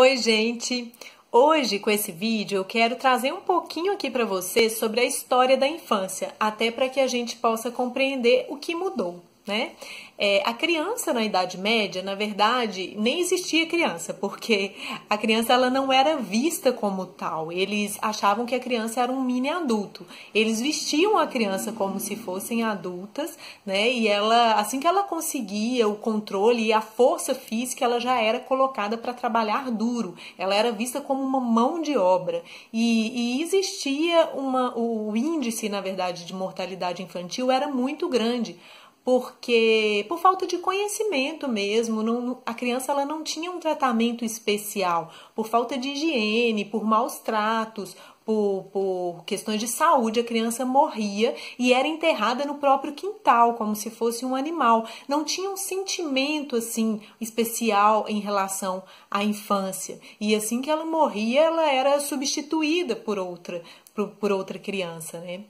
Oi, gente! Hoje, com esse vídeo, eu quero trazer um pouquinho aqui para vocês sobre a história da infância, até para que a gente possa compreender o que mudou, né? A criança na Idade Média, na verdade, nem existia criança, porque a criança ela não era vista como tal. Eles achavam que a criança era um mini adulto. Eles vestiam a criança como se fossem adultas, né? E ela, assim que ela conseguia o controle e a força física, ela já era colocada para trabalhar duro. Ela era vista como uma mão de obra. E existia o índice, na verdade, de mortalidade infantil era muito grande. Porque por falta de conhecimento mesmo, a criança ela não tinha um tratamento especial, por falta de higiene, por maus tratos, por questões de saúde, a criança morria e era enterrada no próprio quintal, como se fosse um animal. Não tinha um sentimento assim especial em relação à infância. E assim que ela morria, ela era substituída por outra criança, né?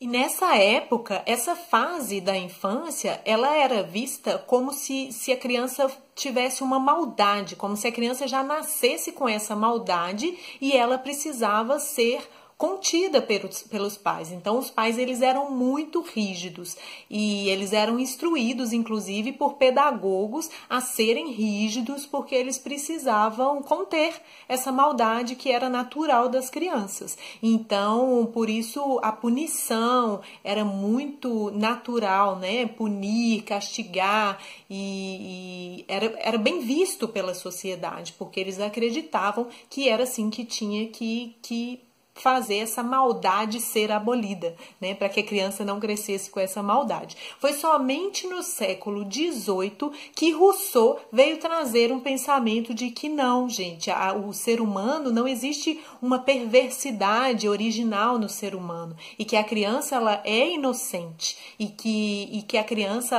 E nessa época, essa fase da infância, ela era vista como se a criança tivesse uma maldade, como se a criança já nascesse com essa maldade e ela precisava ser contida pelos pais. Então, os pais eles eram muito rígidos e eles eram instruídos, inclusive, por pedagogos a serem rígidos porque eles precisavam conter essa maldade que era natural das crianças. Então, por isso, a punição era muito natural, né? Punir, castigar e era bem visto pela sociedade, porque eles acreditavam que era assim que tinha que fazer essa maldade ser abolida, né, para que a criança não crescesse com essa maldade. Foi somente no século XVIII que Rousseau veio trazer um pensamento de que não, gente, o ser humano, não existe uma perversidade original no ser humano e que a criança ela é inocente e que a criança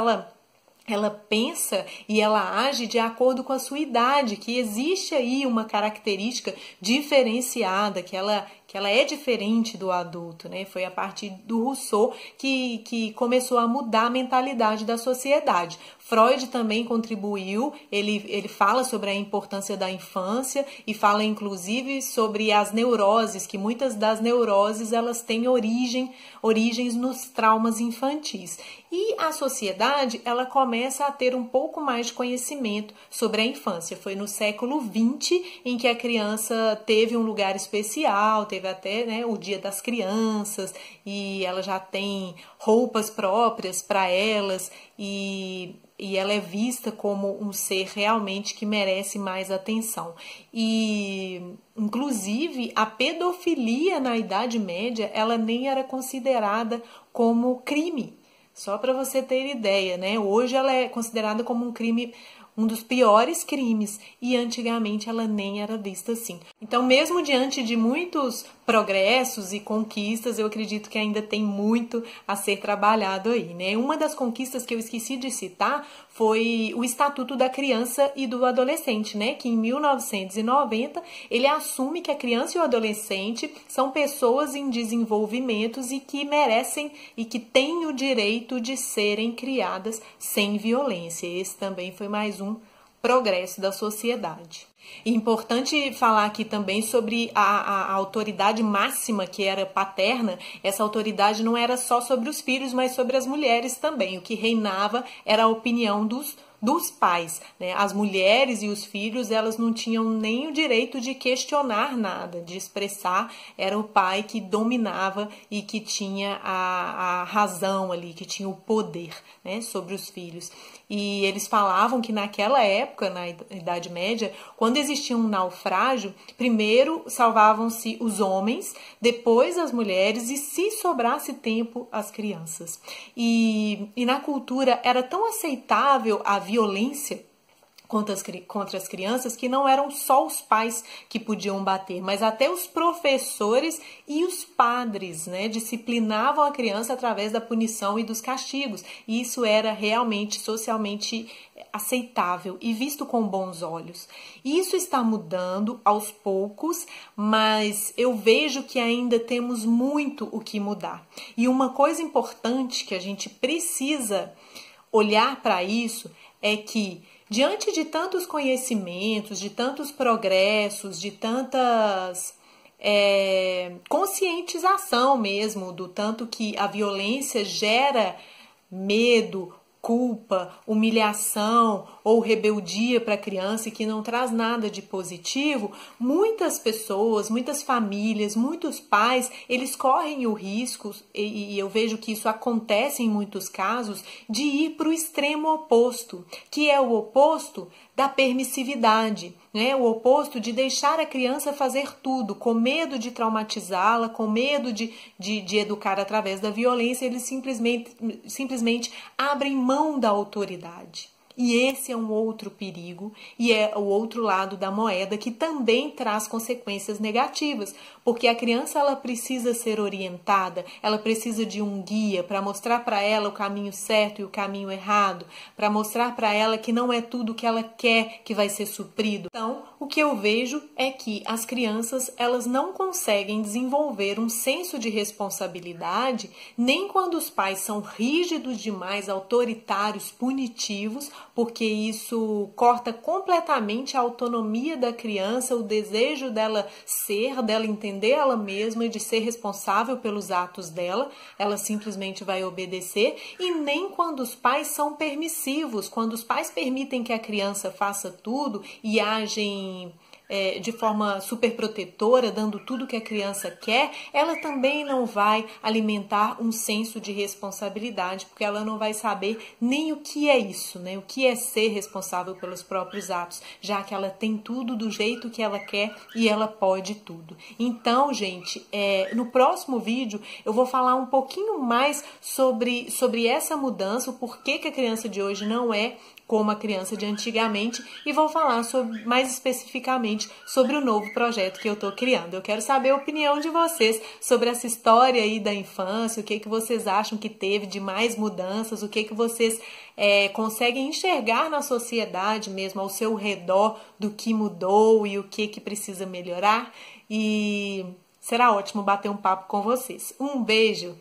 ela pensa e ela age de acordo com a sua idade, que existe aí uma característica diferenciada, que ela é diferente do adulto, né? Foi a partir do Rousseau que começou a mudar a mentalidade da sociedade. Freud também contribuiu, ele fala sobre a importância da infância e fala inclusive sobre as neuroses, que muitas das neuroses elas têm origens nos traumas infantis. E a sociedade ela começa a ter um pouco mais de conhecimento sobre a infância. Foi no século XX em que a criança teve um lugar especial, teve até, né, o Dia das Crianças e ela já tem roupas próprias para elas e ela é vista como um ser realmente que merece mais atenção. E, inclusive, a pedofilia na Idade Média, ela nem era considerada como crime. Só para você ter ideia, né? Hoje ela é considerada como um crime, um dos piores crimes, e antigamente ela nem era vista assim. Então, mesmo diante de muitos progressos e conquistas, eu acredito que ainda tem muito a ser trabalhado aí, né? Uma das conquistas que eu esqueci de citar foi o Estatuto da Criança e do Adolescente, né? Que em 1990 ele assume que a criança e o adolescente são pessoas em desenvolvimento e que merecem e que têm o direito de serem criadas sem violência. Esse também foi mais um progresso da sociedade. Importante falar aqui também sobre a autoridade máxima que era paterna. Essa autoridade não era só sobre os filhos, mas sobre as mulheres também. O que reinava era a opinião dos pais, né? As mulheres e os filhos, elas não tinham nem o direito de questionar nada, de expressar. Era o pai que dominava e que tinha a razão ali, que tinha o poder, né, sobre os filhos. E eles falavam que naquela época, na Idade Média, quando existia um naufrágio, primeiro salvavam-se os homens, depois as mulheres e, se sobrasse tempo, as crianças. E na cultura era tão aceitável a violência contra as crianças que não eram só os pais que podiam bater, mas até os professores e os padres, né, disciplinavam a criança através da punição e dos castigos. E isso era realmente socialmente aceitável e visto com bons olhos. Isso está mudando aos poucos, mas eu vejo que ainda temos muito o que mudar. E uma coisa importante que a gente precisa olhar para isso é que Diante de tantos conhecimentos, de tantos progressos, de tantas conscientização mesmo do tanto que a violência gera medo, culpa, humilhação ou rebeldia para a criança e que não traz nada de positivo, muitas pessoas, muitas famílias, muitos pais, eles correm o risco, e eu vejo que isso acontece em muitos casos, de ir para o extremo oposto, que é o oposto da permissividade, né? O oposto de deixar a criança fazer tudo, com medo de traumatizá-la, com medo de educar através da violência, eles simplesmente abrem mão da autoridade. E esse é um outro perigo e é o outro lado da moeda que também traz consequências negativas, porque a criança ela precisa ser orientada, ela precisa de um guia para mostrar para ela o caminho certo e o caminho errado, para mostrar para ela que não é tudo que ela quer que vai ser suprido. Então, o que eu vejo é que as crianças elas não conseguem desenvolver um senso de responsabilidade nem quando os pais são rígidos demais, autoritários, punitivos, porque isso corta completamente a autonomia da criança, o desejo dela ser, dela entender ela mesma e de ser responsável pelos atos dela, ela simplesmente vai obedecer, e nem quando os pais são permissivos, quando os pais permitem que a criança faça tudo e agem de forma super protetora, dando tudo que a criança quer, ela também não vai alimentar um senso de responsabilidade, porque ela não vai saber nem o que é isso, né? O que é ser responsável pelos próprios atos, já que ela tem tudo do jeito que ela quer e ela pode tudo. Então, gente, no próximo vídeo eu vou falar um pouquinho mais sobre essa mudança, o porquê que a criança de hoje não é como a criança de antigamente, e vou falar mais especificamente sobre o novo projeto que eu estou criando. Eu quero saber a opinião de vocês sobre essa história aí da infância, o que vocês acham que teve de mais mudanças, o que vocês conseguem enxergar na sociedade mesmo, ao seu redor, do que mudou e o que precisa melhorar. E será ótimo bater um papo com vocês. Um beijo